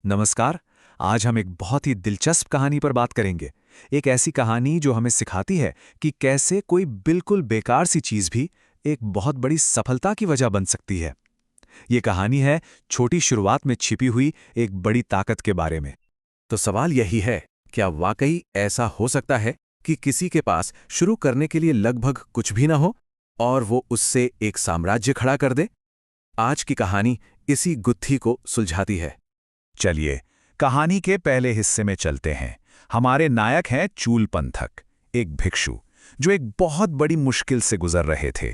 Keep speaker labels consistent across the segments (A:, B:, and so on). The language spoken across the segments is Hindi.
A: नमस्कार। आज हम एक बहुत ही दिलचस्प कहानी पर बात करेंगे। एक ऐसी कहानी जो हमें सिखाती है कि कैसे कोई बिल्कुल बेकार सी चीज भी एक बहुत बड़ी सफलता की वजह बन सकती है। ये कहानी है छोटी शुरुआत में छिपी हुई एक बड़ी ताकत के बारे में।
B: तो सवाल यही है, क्या वाकई ऐसा हो सकता है कि किसी के पास शुरू करने के लिए लगभग कुछ भी ना हो और वो उससे एक साम्राज्य खड़ा कर दे? आज की कहानी इसी गुत्थी को सुलझाती है।
A: चलिए कहानी के पहले हिस्से में चलते हैं। हमारे नायक हैं चूलपंथक, एक भिक्षु जो एक बहुत बड़ी मुश्किल से गुजर रहे थे।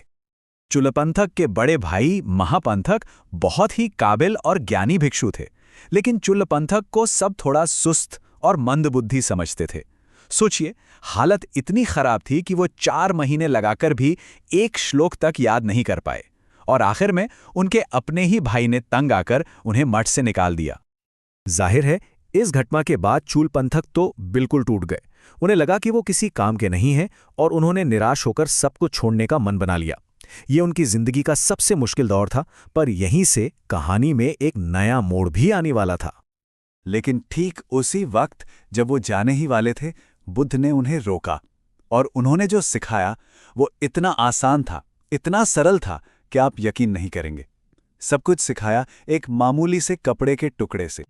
A: चूलपंथक के बड़े भाई महापंथक बहुत ही काबिल और ज्ञानी भिक्षु थे, लेकिन चूलपंथक को सब थोड़ा सुस्त और मंदबुद्धि समझते थे। सोचिए, हालत इतनी खराब थी कि वो 4 महीने लगाकर भी एक श्लोक तक याद नहीं कर पाए, और आखिर में उनके अपने ही भाई ने तंग आकर उन्हें मठ से निकाल दिया। जाहिर है, इस घटना के बाद चूलपंथक तो बिल्कुल टूट गए। उन्हें लगा कि वो किसी काम के नहीं हैं और उन्होंने निराश होकर सब कुछ छोड़ने का मन बना लिया। ये उनकी जिंदगी का सबसे मुश्किल दौर था, पर यहीं से कहानी में एक नया मोड़ भी आने वाला था।
C: लेकिन ठीक उसी वक्त जब वो जाने ही वाले थे, बुद्ध ने उन्हें रोका और उन्होंने जो सिखाया वो इतना आसान था, इतना सरल था कि आप यकीन नहीं करेंगे। सब कुछ सिखाया एक मामूली से कपड़े के टुकड़े से।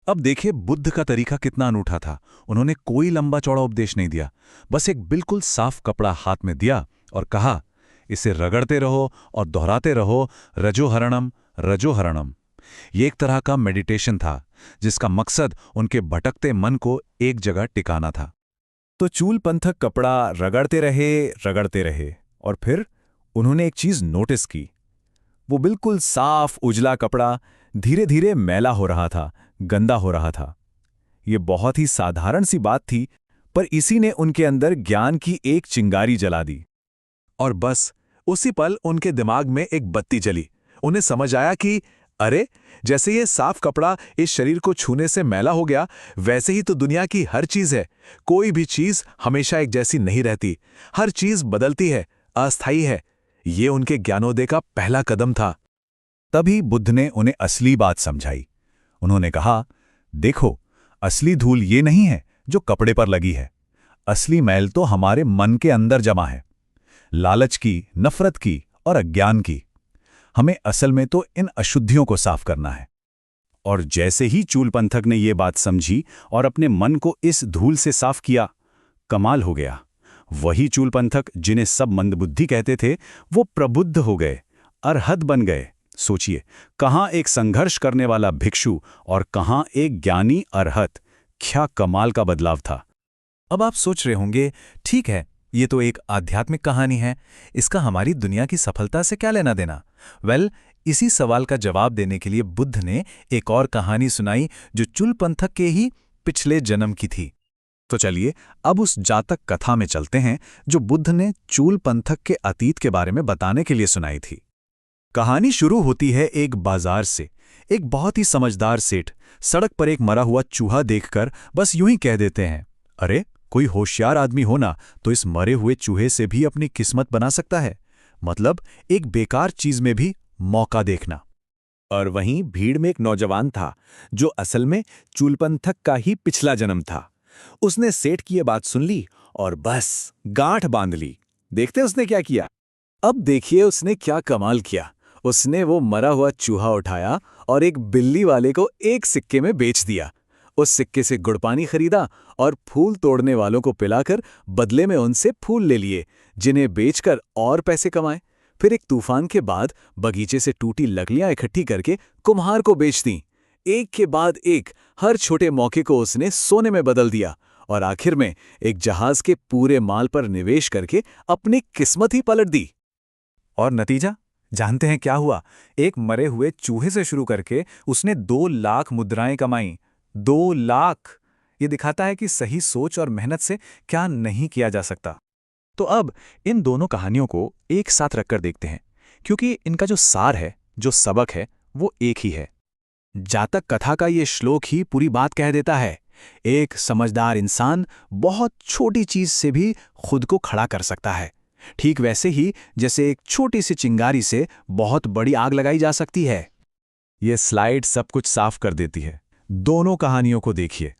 A: अब देखिए बुद्ध का तरीका कितना अनूठा था। उन्होंने कोई लंबा चौड़ा उपदेश नहीं दिया, बस एक बिल्कुल साफ कपड़ा हाथ में दिया और कहा, इसे रगड़ते रहो और दोहराते रहो, रजोहरणम रजोहरणम। ये एक तरह का मेडिटेशन था जिसका मकसद उनके भटकते मन को एक जगह टिकाना था। तो चूलपंथक कपड़ा रगड़ते रहे और फिर उन्होंने एक चीज नोटिस की। वो बिल्कुल साफ उजला कपड़ा धीरे धीरे मैला हो रहा था, गंदा हो रहा था। ये बहुत ही साधारण सी बात थी, पर इसी ने उनके अंदर ज्ञान की एक चिंगारी जला दी। और बस उसी पल उनके दिमाग में एक बत्ती जली। उन्हें समझ आया कि अरे, जैसे ये साफ कपड़ा इस शरीर को छूने से मैला हो गया, वैसे ही तो दुनिया की हर चीज है। कोई भी चीज हमेशा एक जैसी नहीं रहती, हर चीज बदलती है, अस्थायी है। ये उनके ज्ञानोदय का पहला कदम था। तभी बुद्ध ने उन्हें असली बात समझाई। उन्होंने कहा, देखो, असली धूल ये नहीं है जो कपड़े पर लगी है। असली मैल तो हमारे मन के अंदर जमा है, लालच की, नफरत की और अज्ञान की। हमें असल में तो इन अशुद्धियों को साफ करना है। और जैसे ही चूलपंथक ने ये बात समझी और अपने मन को इस धूल से साफ किया, कमाल हो गया। वही चूलपंथक जिन्हें सब मंदबुद्धि कहते थे, वो प्रबुद्ध हो गए, अरहत बन गए। सोचिए, कहाँ एक संघर्ष करने वाला भिक्षु और कहाँ एक ज्ञानी अरहत। क्या कमाल का बदलाव था। अब आप सोच रहे होंगे, ठीक है, ये तो एक आध्यात्मिक कहानी है, इसका हमारी दुनिया की सफलता से क्या लेना देना? इसी सवाल का जवाब देने के लिए बुद्ध ने एक और कहानी सुनाई जो चूलपंथक के ही पिछले जन्म की थी। तो चलिए अब उस जातक कथा में चलते हैं जो बुद्ध ने चूलपंथक के अतीत के बारे में बताने के लिए सुनाई थी। कहानी शुरू होती है एक बाजार से। एक बहुत ही समझदार सेठ सड़क पर एक मरा हुआ चूहा देखकर बस यूं ही कह देते हैं, अरे, कोई होशियार आदमी हो ना तो इस मरे हुए चूहे से भी अपनी किस्मत बना सकता है। मतलब एक बेकार चीज में भी मौका देखना।
B: और वहीं भीड़ में एक नौजवान था जो असल में चूलपंथक का ही पिछला जन्म था। उसने सेठ की ये बात सुन ली और बस गांठ बांध ली। देखते उसने क्या किया। अब देखिए उसने क्या कमाल किया। उसने वो मरा हुआ चूहा उठाया और एक बिल्ली वाले को एक सिक्के में बेच दिया। उस सिक्के से गुड़ पानी खरीदा और फूल तोड़ने वालों को पिलाकर बदले में उनसे फूल ले लिए, जिन्हें बेचकर और पैसे कमाए। फिर एक तूफान के बाद बगीचे से टूटी लकड़ियां इकट्ठी करके कुम्हार को बेच दी। एक के बाद एक हर छोटे मौके को उसने सोने में बदल दिया और आखिर में एक जहाज के पूरे माल पर निवेश करके अपनी किस्मत ही पलट दी। और नतीजा जानते हैं क्या हुआ? एक मरे हुए चूहे से शुरू करके उसने 2 लाख मुद्राएं कमाई। 2 लाख! ये दिखाता है कि सही सोच और मेहनत से क्या नहीं किया जा सकता। तो अब इन दोनों कहानियों को एक साथ रखकर देखते हैं, क्योंकि इनका जो सार है, जो सबक है, वो एक ही है। जातक कथा का ये श्लोक ही पूरी बात कह देता है। एक समझदार इंसान बहुत छोटी चीज से भी खुद को खड़ा कर सकता है। ठीक वैसे ही जैसे एक छोटी सी चिंगारी से बहुत बड़ी आग लगाई जा सकती है। ये स्लाइड सब कुछ साफ कर देती है। दोनों कहानियों को देखिए।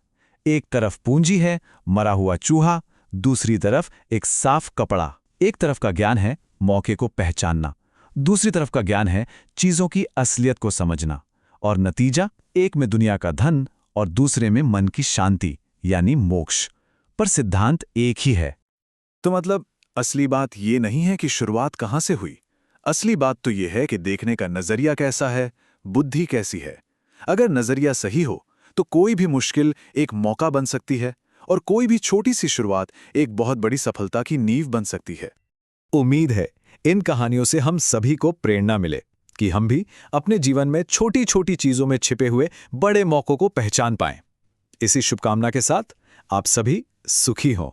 B: एक तरफ पूंजी है, मरा हुआ चूहा, दूसरी तरफ एक साफ कपड़ा। एक तरफ का ज्ञान है मौके को पहचानना, दूसरी तरफ का ज्ञान है चीजों की असलियत को समझना। और नतीजा, एक में दुनिया का धन और दूसरे में मन की शांति यानी मोक्ष। पर सिद्धांत एक ही है।
C: तो मतलब असली बात ये नहीं है कि शुरुआत कहाँ से हुई। असली बात तो ये है कि देखने का नजरिया कैसा है, बुद्धि कैसी है। अगर नजरिया सही हो तो कोई भी मुश्किल एक मौका बन सकती है और कोई भी छोटी सी शुरुआत एक बहुत बड़ी सफलता की नींव बन सकती है।
B: उम्मीद है इन कहानियों से हम सभी को प्रेरणा मिले कि हम भी अपने जीवन में छोटी छोटी चीजों में छिपे हुए बड़े मौकों को पहचान पाएं। इसी शुभकामना के साथ आप सभी सुखी हों।